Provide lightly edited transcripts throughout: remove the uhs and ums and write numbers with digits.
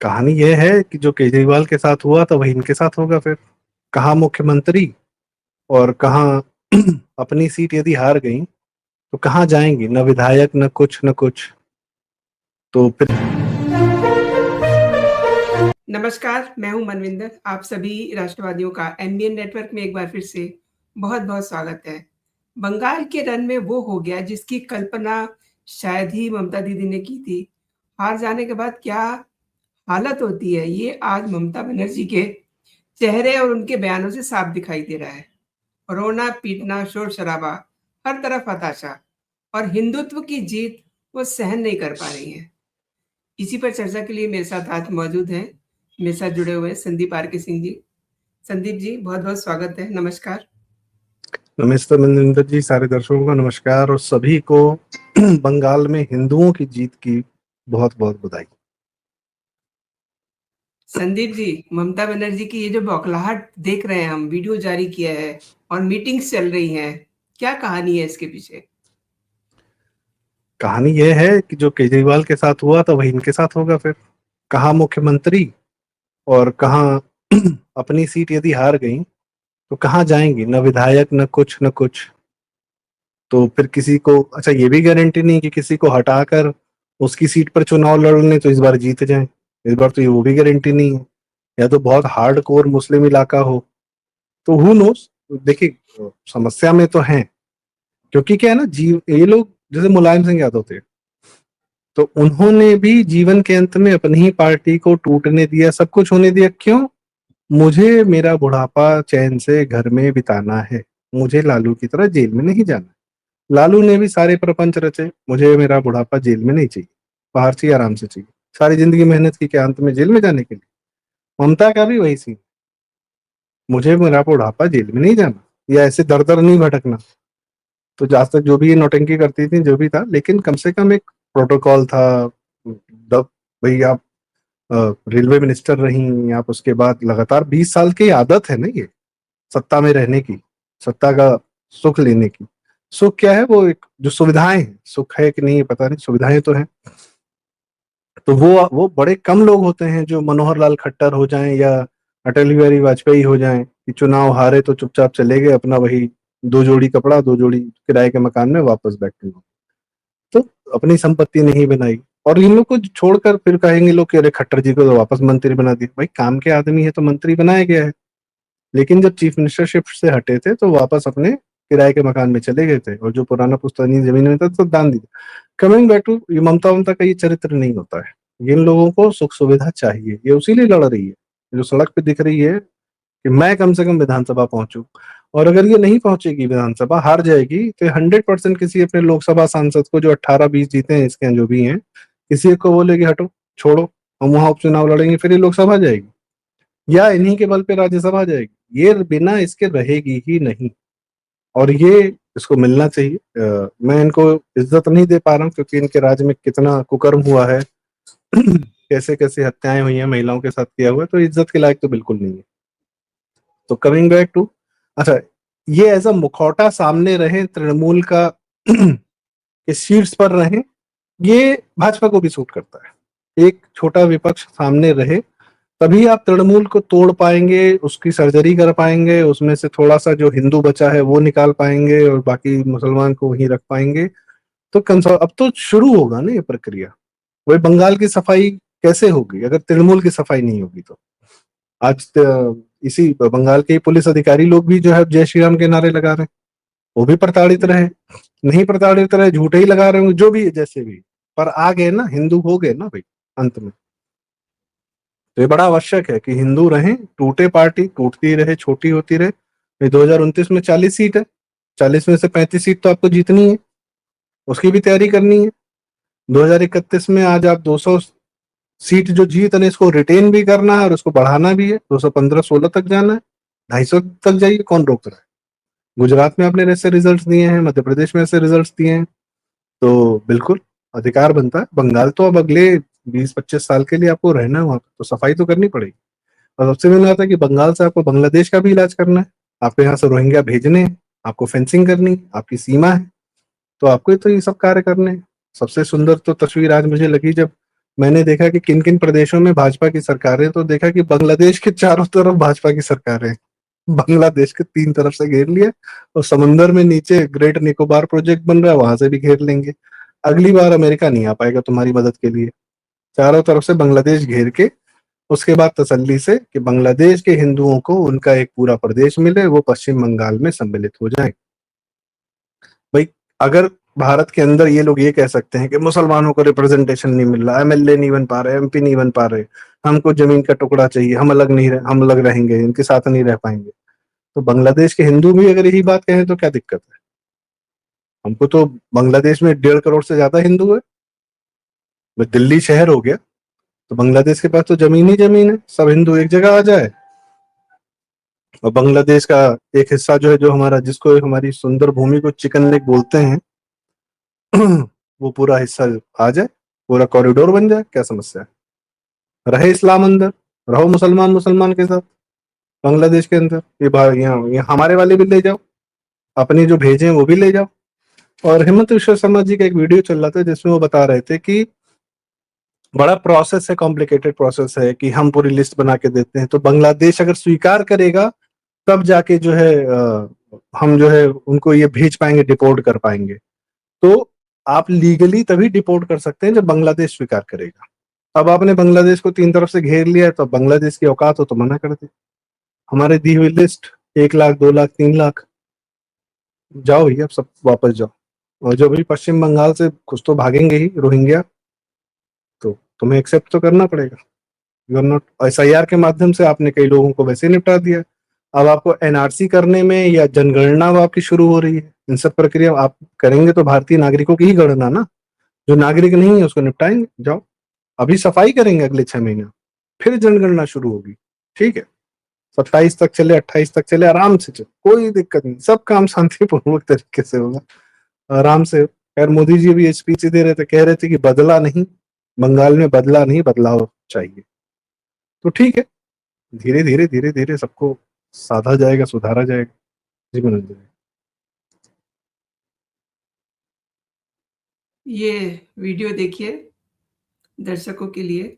कहानी यह है कि जो केजरीवाल के साथ हुआ था वही इनके साथ होगा फिर। कहाँ मुख्यमंत्री और कहाँ अपनी सीट यदि हार गई तो कहाँ जाएंगी, न विधायक न कुछ न कुछ। तो फिर नमस्कार, मैं हूं मनविंदर। आप सभी राष्ट्रवादियों का एमबीएन नेटवर्क में एक बार फिर से बहुत-बहुत स्वागत है। बंगाल के रन में वो हो गया जिसकी कल्पना शायद ही ममता दीदी ने की थी। हार जाने के बाद क्या हालत होती है, ये आज ममता बनर्जी के चेहरे और उनके बयानों से साफ दिखाई दे रहा है। रोना, पीटना, शोर-शराबा, हर तरफ हताशा और हिंदुत्व की जीत वो सहन नहीं कर पा रही हैं। इसी पर चर्चा के लिए मेरे साथ आज मौजूद हैं, मेरे साथ जुड़े हुए हैं संदीप आर के सिंह जी। संदीप जी, बहुत-बहुत स्वागत है, नमस्कार। नमस्ते मनिंदर जी, सारे दर्शकों को नमस्कार और सभी को बंगाल में हिंदुओं की जीत की बहुत बहुत बधाई। संदीप जी, ममता बनर्जी की ये जो बौखलाहट देख रहे हैं हम, वीडियो जारी किया है और मीटिंग्स चल रही हैं, क्या कहानी है इसके पीछे? कहानी यह है कि जो केजरीवाल के साथ हुआ था वही इनके साथ होगा फिर। कहाँ मुख्यमंत्री और कहाँ अपनी सीट यदि हार गई तो कहाँ जाएंगी, न विधायक न कुछ न कुछ। तो फिर किसी को, अच्छा ये भी गारंटी नहीं कि किसी को हटाकर उसकी सीट पर चुनाव लड़ लें तो इस बार जीत जाएं। इस बार तो ये वो भी गारंटी नहीं है। या तो बहुत हार्ड कोर मुस्लिम इलाका हो, तो हु नोस। देखिए समस्या में तो है, क्योंकि क्या है ना, जीव ये लोग जैसे मुलायम सिंह यादव थे, तो उन्होंने भी जीवन के अंत में अपनी ही पार्टी को टूटने दिया, सब कुछ होने दिया। क्यों? मुझे मेरा बुढ़ापा चैन से घर में बिताना है, मुझे लालू की तरह जेल में नहीं जाना। लालू ने भी सारे प्रपंच रचे, मुझे मेरा बुढ़ापा जेल में नहीं चाहिए, बाहर चाहिए, आराम से चाहिए। सारी जिंदगी मेहनत की, क्या अंत में जेल में जाने के लिए? ममता का भी वही सीन, मुझे मेरा बुढ़ापा जेल में नहीं जाना या ऐसे दर दर नहीं भटकना। तो आज तक जो भी ये नौटंकी करती थी, जो भी था, लेकिन कम से कम एक प्रोटोकॉल था। दब भाई आप रेलवे मिनिस्टर रही, आप उसके बाद लगातार 20 साल की आदत है ना ये सत्ता में रहने की, सत्ता का सुख लेने की। सुख क्या है? वो एक जो सुविधाएं हैं, सुख है कि नहीं पता नहीं, सुविधाएं तो हैं। तो वो बड़े कम लोग होते हैं जो मनोहर लाल खट्टर हो जाएं या अटल बिहारी वाजपेयी हो जाएं कि चुनाव हारे तो चुपचाप चले गए, अपना वही 2 जोड़ी कपड़ा, 2 जोड़ी किराए के मकान में वापस बैठे हो। तो अपनी संपत्ति नहीं बनाई और इन लोग को छोड़कर फिर कहेंगे लोग कि अरे खट्टर जी को तो वापस मंत्री बना दिया। भाई काम के आदमी है तो मंत्री बनाया गया है, लेकिन जब चीफ मिनिस्टरशिप से हटे थे तो वापस अपने किराए के मकान में चले गए थे और जो पुराना पुश्तैनी जमीन में था तो दान दी। कमिंग बैक टू ममता, ममता का ये चरित्र नहीं होता है। इन लोगों को सुख सुविधा चाहिए, ये उसी लिए लड़ रही है। जो सड़क पे दिख रही है कि मैं कम से कम विधानसभा पहुंचूं, और अगर ये नहीं पहुंचेगी, विधानसभा हार जाएगी, तो 100% किसी अपने लोकसभा सांसद को, जो 18-20 जीते हैं इसके जो भी हैं, किसी एक को बोलेगी हटो, छोड़ो, हम वहां उपचुनाव लड़ेंगे, फिर ये लोकसभा जाएगी या इन्हीं के बल पे राज्यसभा जाएगी। ये बिना इसके रहेगी ही नहीं, और ये इसको मिलना चाहिए। मैं इनको इज्जत नहीं दे पा रहा हूँ क्योंकि इनके राज्य में कितना कुकर्म हुआ है कैसे कैसे हत्याएं हुई हैं महिलाओं के साथ किया हुआ है, तो इज्जत के लायक तो बिल्कुल नहीं है। तो कमिंग बैक टू, अच्छा, ये ऐसा मुखौटा सामने रहे तृणमूल का के शीर्ष पर रहे, ये भाजपा को भी सूट करता है। एक छोटा विपक्ष सामने रहे, तभी आप तृणमूल को तोड़ पाएंगे, उसकी सर्जरी कर पाएंगे, उसमें से थोड़ा सा जो हिंदू बचा है वो निकाल पाएंगे और बाकी मुसलमान को वहीं रख पाएंगे। तो अब तो शुरू होगा ना ये प्रक्रिया। वही बंगाल की सफाई कैसे होगी अगर तृणमूल की सफाई नहीं होगी? तो आज इसी बंगाल के पुलिस अधिकारी लोग भी जो है जय श्री राम के नारे लगा रहे हैं, वो भी प्रताड़ित रहे, नहीं प्रताड़ित रहे, झूठे ही लगा रहे होंगे, जो भी जैसे भी, पर आ गए ना, हिंदू हो गए ना भाई अंत में। तो ये बड़ा आवश्यक है कि हिंदू रहें, टूटे पार्टी टूटती रहे, छोटी होती रहे। 2029 में 40 सीट है, 40 में से 35 सीट तो आपको जीतनी है, उसकी भी तैयारी करनी है। 2031 में आज आप 200 सीट जो जीत है इसको रिटेन भी करना है और उसको बढ़ाना भी है, 215-16 तक जाना है, 250 तक जाइए, कौन रोक रहा है? गुजरात में आपने ऐसे रिजल्ट दिए हैं, मध्य प्रदेश में ऐसे रिजल्ट दिए हैं, तो बिल्कुल अधिकार बनता है। बंगाल तो अब अगले 20-25 साल के लिए आपको रहना है वहां पे, तो सफाई तो करनी पड़ेगी। और सबसे मेन बात है कि बंगाल से आपको बांग्लादेश का भी इलाज करना है, आपको यहाँ से रोहिंग्या भेजने हैं, आपको फेंसिंग करनी है, आपकी सीमा है, तो आपको तो ये सब कार्य करने हैं। सबसे सुंदर तो तस्वीर आज मुझे लगी जब मैंने देखा कि किन किन प्रदेशों में भाजपा की सरकारें, तो देखा कि बांग्लादेश के चारों तरफ भाजपा की सरकारें, बांग्लादेश के 3 तरफ से घेर लिया, और समंदर में नीचे ग्रेट निकोबार प्रोजेक्ट बन रहा है, वहां से भी घेर लेंगे। अगली बार अमेरिका नहीं आ पाएगा तुम्हारी मदद के लिए। चारों तरफ से बांग्लादेश घेर के, उसके बाद तसल्ली से कि बांग्लादेश के हिंदुओं को उनका एक पूरा प्रदेश मिले, वो पश्चिम बंगाल में सम्मिलित हो जाए। भाई, अगर भारत के अंदर ये लोग ये कह सकते हैं कि मुसलमानों को रिप्रेजेंटेशन नहीं मिल रहा, एमएलए नहीं बन पा रहे, एमपी नहीं बन पा रहे, हमको जमीन का टुकड़ा चाहिए, हम अलग रहेंगे, इनके साथ नहीं रह पाएंगे, तो बांग्लादेश के हिंदू भी अगर यही बात कहें तो क्या दिक्कत है? हमको तो बांग्लादेश में 1.5 करोड़ से ज्यादा हिंदू है। दिल्ली शहर हो गया, तो बांग्लादेश के पास तो जमीन ही जमीन है, सब हिंदू एक जगह आ जाए, और बांग्लादेश का एक हिस्सा जो है, जो हमारा, जिसको हमारी सुंदर भूमि को चिकन लेक बोलते हैं, वो पूरा हिस्सा आ जाए, पूरा कॉरिडोर बन जाए, क्या समस्या है? रहे इस्लाम अंदर, रहो मुसलमान मुसलमान के साथ बांग्लादेश के अंदर, यहाँ हमारे वाले भी ले जाओ, अपनी जो भेजे हैं वो भी ले जाओ। और हिमंत विश्व शर्मा जी का एक वीडियो चल रहा था जिसमें वो बता रहे थे कि बड़ा प्रोसेस है, कॉम्प्लिकेटेड प्रोसेस है, कि हम पूरी लिस्ट बना के देते हैं, तो बांग्लादेश अगर स्वीकार करेगा तब जाके जो है हम जो है उनको ये भेज पाएंगे, डिपोर्ट कर पाएंगे। तो आप लीगली तभी डिपोर्ट कर सकते हैं जब बांग्लादेश स्वीकार करेगा। अब आपने बांग्लादेश को 3 तरफ से घेर लिया है, तो बांग्लादेश की औकात हो तो मना कर दे। हमारे दी हुई लिस्ट 1 लाख, 2 लाख, 3 लाख, जाओ भैया, सब वापस जाओ। और जो भी पश्चिम बंगाल से कुछ तो भागेंगे ही रोहिंग्या, तो तुम्हें एक्सेप्ट तो करना पड़ेगा। यू आर नॉट, एसआईआर के माध्यम से आपने कई लोगों को वैसे निपटा दिया, अब आपको एनआरसी करने में या जनगणना अब आपकी शुरू हो रही है, इन सब प्रक्रिया आप करेंगे तो भारतीय नागरिकों की ही गणना ना, जो नागरिक नहीं है उसको निपटाएंगे। जाओ, अभी सफाई करेंगे, अगले 6 महीने फिर जनगणना शुरू होगी। ठीक है, 27 तक चले, 28 तक चले, आराम से चले, कोई दिक्कत नहीं, सब काम शांतिपूर्वक तरीके से होगा, आराम से। खैर मोदी जी भी स्पीच दे रहे थे, कह रहे थे कि बदला नहीं, बंगाल में बदला नहीं, बदलाव चाहिए। तो ठीक है, धीरे धीरे धीरे धीरे सबको साधा जाएगा, सुधारा जाएगा। जी मनोज जी। ये वीडियो देखिए दर्शकों के लिए।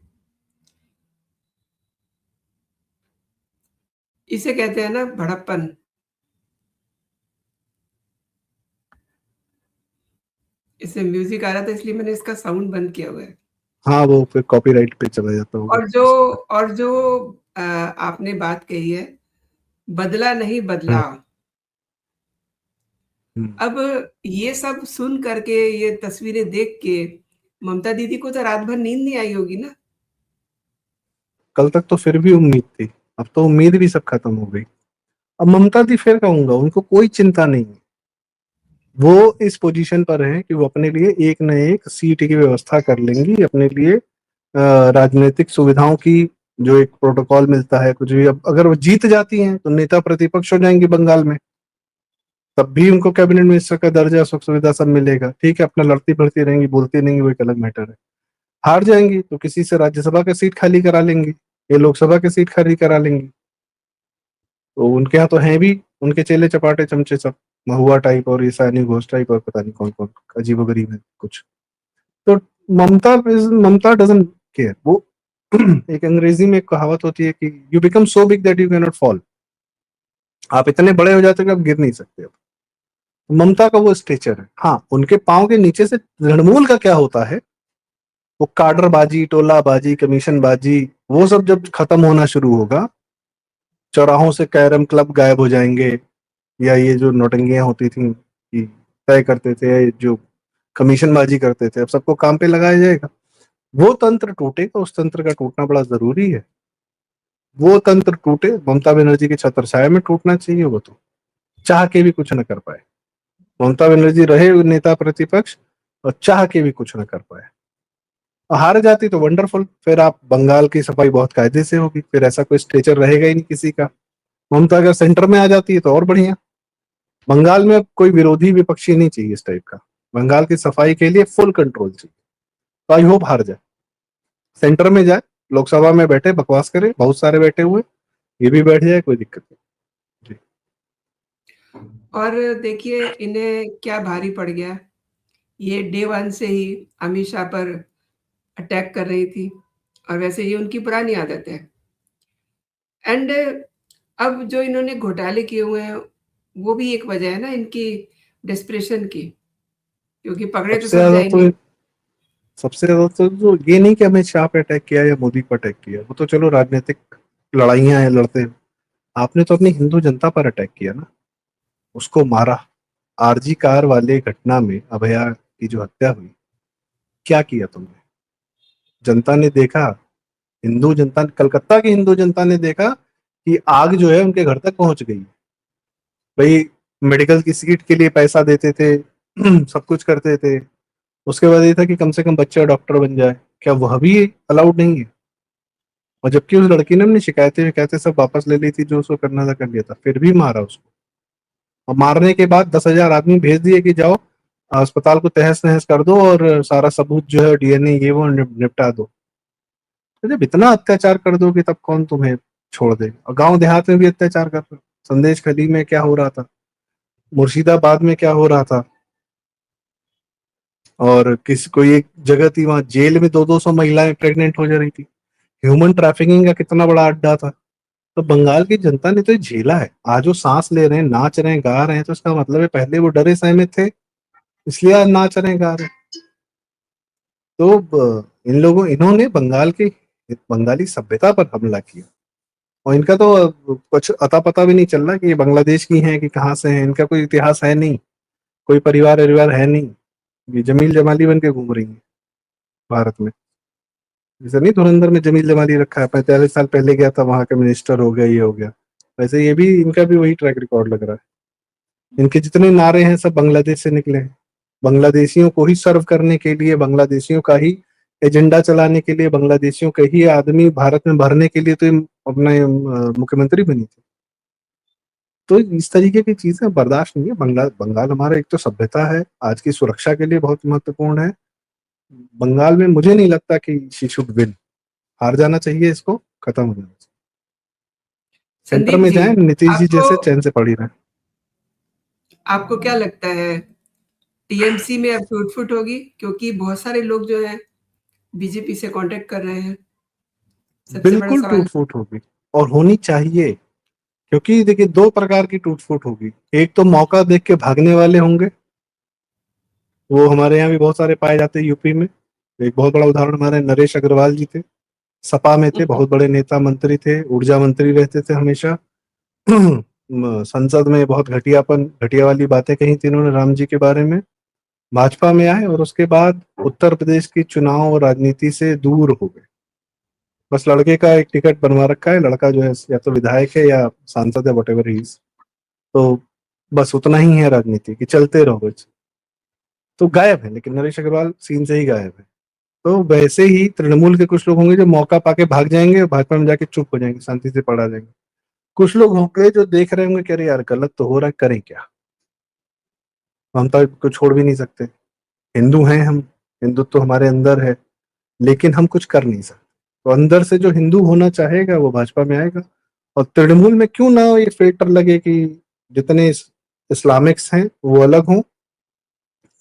इसे कहते हैं ना भड़प्पन। इसमें म्यूजिक आ रहा था इसलिए मैंने इसका साउंड बंद किया हुआ है। हाँ, वो फिर कॉपीराइट पे चला जाता होगा। और जो आपने बात कही है, बदला नहीं बदलाव। अब ये सब सुन करके, ये तस्वीरें देख के ममता दीदी को तो रात भर नींद नहीं आई होगी ना? कल तक तो फिर भी उम्मीद थी, अब तो उम्मीद भी सब खत्म हो गई। अब ममता दी फिर कहूंगा, उनको कोई चिंता नहीं है, वो इस पोजीशन पर हैं कि वो अपने लिए एक न एक सीट की व्यवस्था कर लेंगी, अपने लिए राजनीतिक सुविधाओं की जो एक प्रोटोकॉल मिलता है कुछ भी। अब अगर वो जीत जाती हैं तो नेता प्रतिपक्ष हो जाएंगी बंगाल में, तब भी उनको कैबिनेट मिनिस्टर का दर्जा, सुख सुविधा सब मिलेगा। ठीक है, अपना लड़ती भड़ती रहेंगी, बोलती नहीं, वो एक अलग मैटर है। हार जाएंगी तो किसी से राज्यसभा का सीट खाली करा लेंगी, ये लोकसभा की सीट खाली करा लेंगी। तो उनके यहाँ तो हैं भी उनके चेले चपाटे चमचे सब, महुआ टाइप और ईशानी घोष टाइप और पता नहीं कौन कौन, अजीबो गरीब है कुछ। तो ममता डजंट केयर। वो एक अंग्रेजी में एक कहावत होती है कि you become so big that you can not fall. आप इतने बड़े हो जाते हो कि आप गिर नहीं सकते। अब ममता का वो स्टेचर है। हाँ, उनके पांव के नीचे से तृणमूल का क्या होता है, वो काडरबाजी, टोलाबाजी, कमीशनबाजी, वो सब जब खत्म होना शुरू होगा, चौराहों से कैरम क्लब गायब हो जाएंगे, या ये जो नौटंगियां होती थी कि तय करते थे, जो कमीशनबाजी करते थे, अब सबको काम पे लगाया जाएगा। वो तंत्र टूटेगा, उस तंत्र का टूटना बड़ा जरूरी है। वो तंत्र टूटे, ममता बनर्जी के छत्र छाया में टूटना चाहिए, वो तो चाह के भी कुछ न कर पाए। ममता बनर्जी रहे नेता प्रतिपक्ष और चाह के भी कुछ न कर पाए। हार जाती तो वंडरफुल, फिर आप बंगाल की सफाई बहुत कायदे से होगी, फिर ऐसा कोई स्ट्रेचर रहेगा ही नहीं किसी का। ममता अगर सेंटर में आ जाती है तो और बढ़िया। बंगाल में अब कोई विरोधी विपक्षी नहीं चाहिए इस टाइप का, बंगाल की सफाई के लिए फुल कंट्रोल चाहिए। तो आई होप हार जाए, सेंटर में जाए, लोकसभा में बैठे बकवास करे, बहुत सारे बैठे हुए, ये भी बैठ जाए, कोई दिक्कत नहीं। और देखिए इन्हें क्या भारी पड़ गया, ये डे 1 से ही अमित शाह पर अटैक कर रही थी और वैसे ये उनकी पुरानी आदत है। एंड अब जो इन्होंने घोटाले किए हुए हैं, वो भी एक वजह है ना इनकी डेस्परेशन की, क्योंकि पकड़े तो सबसे सब ज्यादा तो जाएँगे। सबसे ज्यादा तो ये नहीं कि अमित शाह पे अटैक किया या मोदी पर अटैक किया, वो तो चलो राजनीतिक लड़ाइयां हैं, लड़ते हैं। आपने तो अपनी हिंदू जनता पर अटैक किया ना, उसको मारा। आरजी कार वाले घटना में अभया की जो हत्या हुई, क्या किया तुमने? जनता ने देखा, हिंदू जनता, कलकत्ता की हिंदू जनता ने देखा कि आग जो है उनके घर तक पहुंच गई। भाई, मेडिकल की सीट के लिए पैसा देते थे, सब कुछ करते थे। उसके बाद ये था कि कम से कम बच्चा डॉक्टर बन जाए, क्या वह भी अलाउड नहीं है? और जबकि उस लड़की ने अपनी शिकायतें शिकायतें सब वापस ले ली थी, जो उसको करना था कर लिया था, फिर भी मारा उसको। और मारने के बाद 10,000 आदमी भेज दिए कि जाओ अस्पताल को तहस नहस कर दो और सारा सबूत जो है डीएनए ये वो निपटा दो। तो जब इतना अत्याचार कर दोगे तब कौन तुम्हें छोड़ देगा? और गांव देहात में भी अत्याचार कर रहे हो। संदेश खली में क्या हो रहा था, मुर्शिदाबाद में क्या हो रहा था, और किसी कोई एक जगह थी वहां जेल में 200-200 महिलाएं प्रेग्नेंट हो जा रही थी। ह्यूमन ट्रैफिकिंग का कितना बड़ा अड्डा था। तो बंगाल की जनता ने तो ये झेला है। आज वो सांस ले रहे हैं, नाच रहे हैं, गा रहे हैं, तो इसका मतलब है पहले वो डरे सहमे थे, इसलिए आज नाच रहे हैं, गा रहे हैं। तो इन्होंने बंगाली सभ्यता पर हमला किया। और इनका तो कुछ अता पता भी नहीं चल रहा कि ये बांग्लादेश की हैं कि कहाँ से हैं। इनका कोई इतिहास है नहीं, कोई परिवार है नहीं। ये जमील जमाली बन के घूम रही है भारत में। जैसे नहीं धुरंधर में जमील जमाली रखा है, 45 साल पहले गया था, वहां का मिनिस्टर हो गया, ये हो गया। वैसे ये भी, इनका भी वही ट्रैक रिकॉर्ड लग रहा है। इनके जितने नारे हैं सब बांग्लादेश से निकले हैं। बांग्लादेशियों को ही सर्व करने के लिए, बांग्लादेशियों का ही एजेंडा चलाने के लिए, बांग्लादेशियों के ही आदमी भारत में भरने के लिए तो ये अपने मुख्यमंत्री बनी थी। तो इस तरीके की चीजें बर्दाश्त नहीं है। बंगाल बंगाल हमारा एक तो सभ्यता है, आज की सुरक्षा के लिए बहुत महत्वपूर्ण है। बंगाल में मुझे नहीं लगता कि शी शुड विन। हार जाना चाहिए, इसको खत्म हो जाना चाहिए। सेंटर संदीप में जी, जाए, नीतीश जी आपको जैसे चैन से पड़ी रहे। आपको क्या लगता है टीएमसी में अब टूट-फूट होगी? क्योंकि बहुत सारे लोग जो हैं बीजेपी से कॉन्टैक्ट कर रहे हैं। सबसे बड़ा बिल्कुल सवाल। टूट फूट होगी, और होनी चाहिए। क्योंकि देखिए, दो प्रकार की टूट फूट होगी। एक तो मौका देख के भागने वाले होंगे, वो हमारे यहाँ भी बहुत सारे पाए जाते हैं यूपी में। एक बहुत बड़ा उदाहरण हमारे नरेश अग्रवाल जी थे, सपा में थे, बहुत बड़े नेता मंत्री थे, ऊर्जा मंत्री रहते थे हमेशा। संसद में बहुत घटिया वाली बातें कही थी इन्होंने राम जी के बारे में। भाजपा में आए और उसके बाद उत्तर प्रदेश की चुनाव और राजनीति से दूर हो गए। बस लड़के का एक टिकट बनवा रखा है, लड़का जो है या तो विधायक है या सांसद है, वट एवर ही इज। तो बस उतना ही है राजनीति की, चलते रहो बस। तो गायब है, लेकिन नरेश अग्रवाल सीन से ही गायब है। तो वैसे ही तृणमूल के कुछ लोग होंगे जो मौका पाके भाग जाएंगे और भाजपा में जाके चुप हो जाएंगे, शांति से पड़ा जाएंगे। कुछ लोग होंगे जो देख रहे होंगे कि अरे यार गलत तो हो रहा है, करें क्या, हम तो इसको छोड़ भी नहीं सकते, हिंदू हैं हम, हिंदुत्व तो हमारे अंदर है, लेकिन हम कुछ कर नहीं सकते। तो अंदर से जो हिंदू होना चाहेगा वो भाजपा में आएगा। और तृणमूल में क्यों ना ये फिल्टर लगे कि जितने इस्लामिक्स हैं वो अलग हों,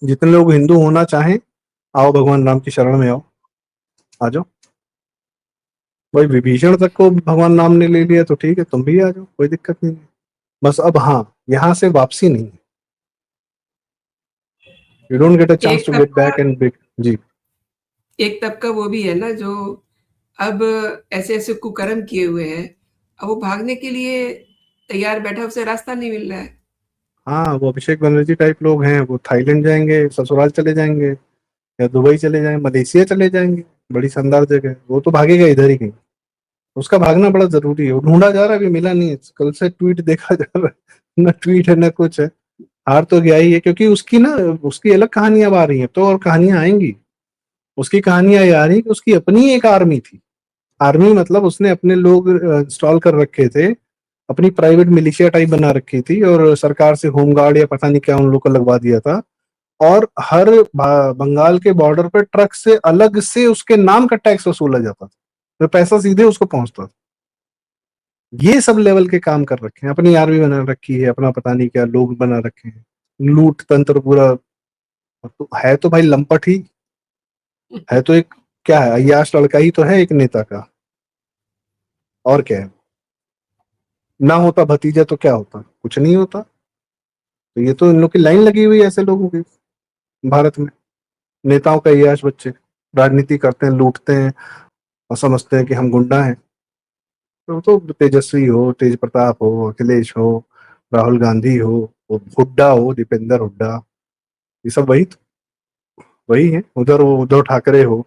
जितने लोग हिंदू होना चाहें, आओ भगवान राम की शरण में आओ, आ जाओ। भाई विभीषण तक को भगवान राम ने ले लिया तो ठीक है, तुम भी आ जाओ, कोई दिक्कत नहीं है। बस अब हाँ, यहाँ से वापसी नहीं है। You don't get a chance एक टू गेट तबका बैक एंड बिग। जी। एक तबका वो भी है ना जो अब ऐसे-ऐसे कुकर्म किए हुए हैं, अब वो भागने के लिए तैयार बैठा है, उसे रास्ता नहीं मिल रहा है। हाँ, वो अभिषेक बनर्जी टाइप लोग हैं, वो थाईलैंड जाएंगे, ससुराल चले जाएंगे, या दुबई चले जाएंगे, मलेशिया चले जाएंगे, बड़ी शानदार जगह है। वो तो भागेगा इधर ही कहीं। उसका भागना बड़ा जरूरी है। वो ढूंढा जा रहा है, अभी मिला नहीं है। कल से ट्वीट देखा जा रहा है, न ट्वीट है न कुछ है। हार तो गया ही है, क्योंकि उसकी ना, उसकी अलग कहानियां अब आ रही हैं, तो और कहानियां आएंगी। उसकी कहानियां ये आ रही है कि उसकी अपनी एक आर्मी थी। आर्मी मतलब उसने अपने लोग इंस्टॉल कर रखे थे, अपनी प्राइवेट मिलिशिया टाइप बना रखी थी, और सरकार से होमगार्ड या पता नहीं क्या उन लोग को लगवा दिया था। और हर बंगाल के बॉर्डर पे ट्रक से अलग से उसके नाम का टैक्स वसूला जाता था, तो पैसा सीधे उसको पहुंचता था। ये सब लेवल के काम कर रखे हैं, अपनी आर्मी बना रखी है, अपना पता नहीं क्या लोग बना रखे हैं, लूट तंत्र पूरा। तो है तो भाई लंपट ही, है तो एक क्या है, अय्याश लड़का ही तो है एक नेता का, और क्या है। ना होता भतीजा तो क्या होता, कुछ नहीं होता। तो ये तो इन लोग की लाइन लगी हुई है ऐसे लोगों की भारत में। नेताओं का अय्याश बच्चे राजनीति करते हैं, लूटते हैं और समझते हैं कि हम गुंडा हैं। तो तेजस्वी हो, तेज प्रताप हो, अखिलेश हो, राहुल गांधी हो, वो हुड्डा हो, दीपेंद्र हुड्डा, ये सब वही है। उधर वो उद्धव ठाकरे हो,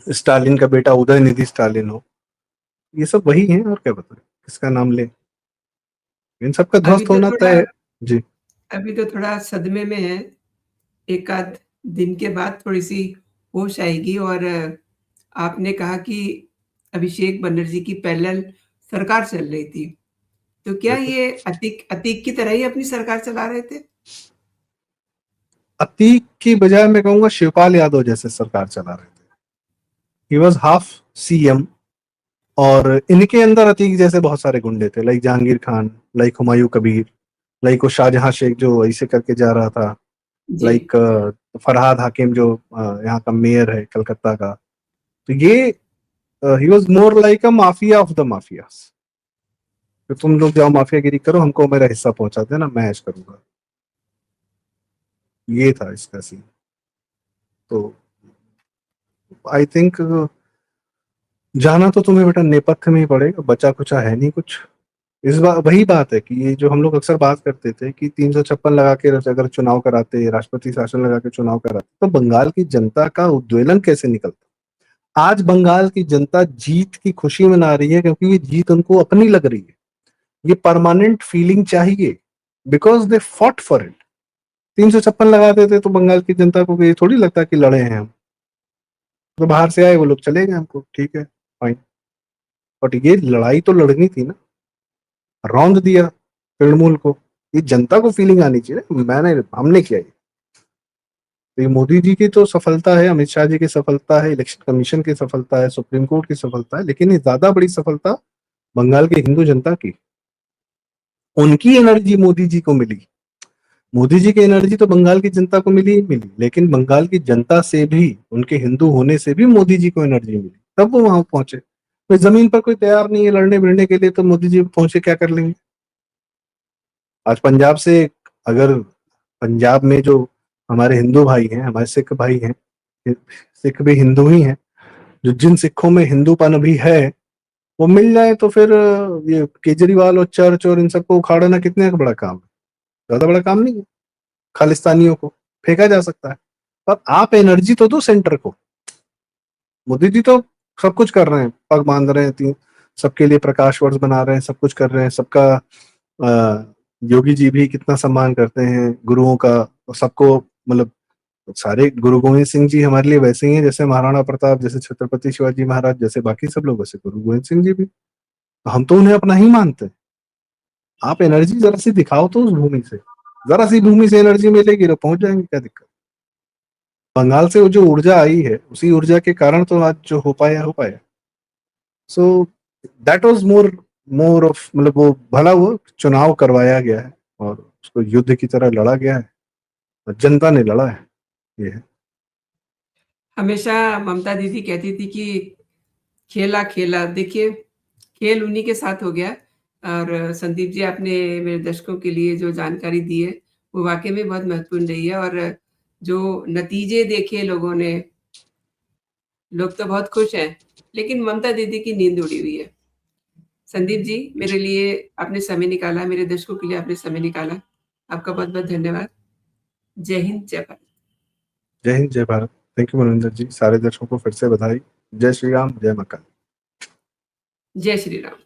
स्टालिन का बेटा उदयनिधि स्टालिन हो, ये सब वही है। और क्या बताएं, किसका नाम ले, इन सबका अभी ध्वस्त तो होना थोड़ा तय है। जी। अभी तो थोड़ा सदमे में है। एक आध दिन के बाद थोड़ी-सी होश आएगी और आपने कहा कि अभिषेक बनर्जी की पैरेलल सरकार चल रही थी। तो क्या देखो, ये अतीक अतीक की तरह ही अपनी सरकार चला रहे थे? अतीक की बजाय मैं कहूंगा शिवपाल यादव जैसे सरकार चला रहे थे। ही वॉज हाफ सीएम, और इनके अंदर अतीक जैसे बहुत सारे गुंडे थे, like Jahangir Khan, like Humayun Kabir, like वो शाहजहां शेख जो ऐसे करके जा रहा था, जी। लाइक फरहाद हाकिम जो यहाँ का मेयर है कलकत्ता का। तो ये he was more like a mafia of the mafias. तो तुम लोग जाओ माफियागिरी करो, हमको मेरा हिस्सा पहुंचा देना, मैं ऐश करूंगा। ये था इसका सीन। तो आई थिंक जाना तो तुम्हें बेटा नेपथ्य में ही पड़ेगा, बचा कुचा है नहीं कुछ। इस बार वही बात है कि ये जो हम लोग अक्सर बात करते थे कि 356 लगा के अगर चुनाव कराते, राष्ट्रपति शासन लगा के चुनाव कराते, तो बंगाल की जनता का उद्वेलन कैसे निकलता। आज बंगाल की जनता जीत की खुशी मना रही है, क्योंकि ये जीत उनको अपनी लग रही है। ये परमानेंट फीलिंग चाहिए, because they fought for it. 356 लगा देते तो बंगाल की जनता को ये थोड़ी लगता कि लड़े हैं हम। तो बाहर से आए वो लोग चले गए, हमको ठीक है, फाइन। बट ये लड़ाई तो लड़नी थी ना, रौंद दिया तृणमूल को। ये जनता को फीलिंग आनी चाहिए ना, मैंने हमने किया ये। तो ये मोदी जी की तो सफलता है, अमित शाह जी की सफलता है, इलेक्शन कमीशन की सफलता है, सुप्रीम कोर्ट की सफलता है, लेकिन ये ज्यादा बड़ी सफलता बंगाल की हिंदू जनता की। उनकी एनर्जी मोदी जी को मिली। मोदी जी की एनर्जी तो बंगाल की जनता को मिली ही मिली, लेकिन बंगाल की जनता से भी, उनके हिंदू होने से भी मोदी जी को एनर्जी मिली, तब वो वहां पहुंचे। तो जमीन पर कोई तैयार नहीं है लड़ने भिड़ने के लिए, तो मोदी जी पहुंचे क्या कर लेंगे। आज पंजाब से, अगर पंजाब में जो हमारे हिंदू भाई हैं, हमारे सिख भाई हैं, सिख भी हिंदू ही हैं, जो जिन सिखों में हिंदूपन भी है, वो मिल जाए तो फिर ये केजरीवाल और चर्च और इन सबको उखाड़ना कितने का बड़ा काम है। ज्यादा बड़ा काम नहीं है। खालिस्तानियों को फेंका जा सकता है, पर आप एनर्जी तो दो सेंटर को। मोदी जी तो सब कुछ कर रहे हैं, पग बांध रहे हैं, सबके लिए प्रकाश वर्ष बना रहे हैं, सब कुछ कर रहे हैं, सबका योगी जी भी कितना सम्मान करते हैं गुरुओं का, और सबको, मतलब सारे गुरु गोविंद सिंह जी हमारे लिए वैसे ही हैं जैसे महाराणा प्रताप, जैसे छत्रपति शिवाजी महाराज, जैसे बाकी सब लोग, वैसे गुरु गोविंद सिंह जी भी। तो हम तो उन्हें अपना ही मानते हैं। आप एनर्जी जरा सी दिखाओ तो उस भूमि से, जरा सी भूमि से एनर्जी मिलेगी तो पहुंच जाएंगे, क्या दिक्कत। बंगाल से वो जो ऊर्जा आई है, उसी ऊर्जा के कारण तो आज जो हो पाया। So that was more more of, मतलब वो भला हुआ चुनाव करवाया गया है और उसको युद्ध की तरह लड़ा गया है, और जनता ने लड़ा है, ये है। हमेशा ममता दीदी कहती थी कि खेला खेला, देखिए खेल उन्हीं के साथ हो गया। और संदीप जी, आपने मेरे दर्शकों के लिए जो जानकारी दी है, वो वाक़ई में बहुत महत्वपूर्ण रही है और जो नतीजे देखे लोगों ने, लोग तो बहुत खुश हैं, लेकिन ममता दीदी की नींद उड़ी हुई है। संदीप जी, मेरे लिए आपने समय निकाला, मेरे दर्शकों के लिए आपने समय निकाला। आपका बहुत-बहुत धन्यवाद। जय हिंद, जय भारत। जय हिंद, जय भारत। थैंक यू मनविंदर जी, सारे दर्शकों को फिर से बधाई। जय श्री राम, जय मां काली। जय श्री राम।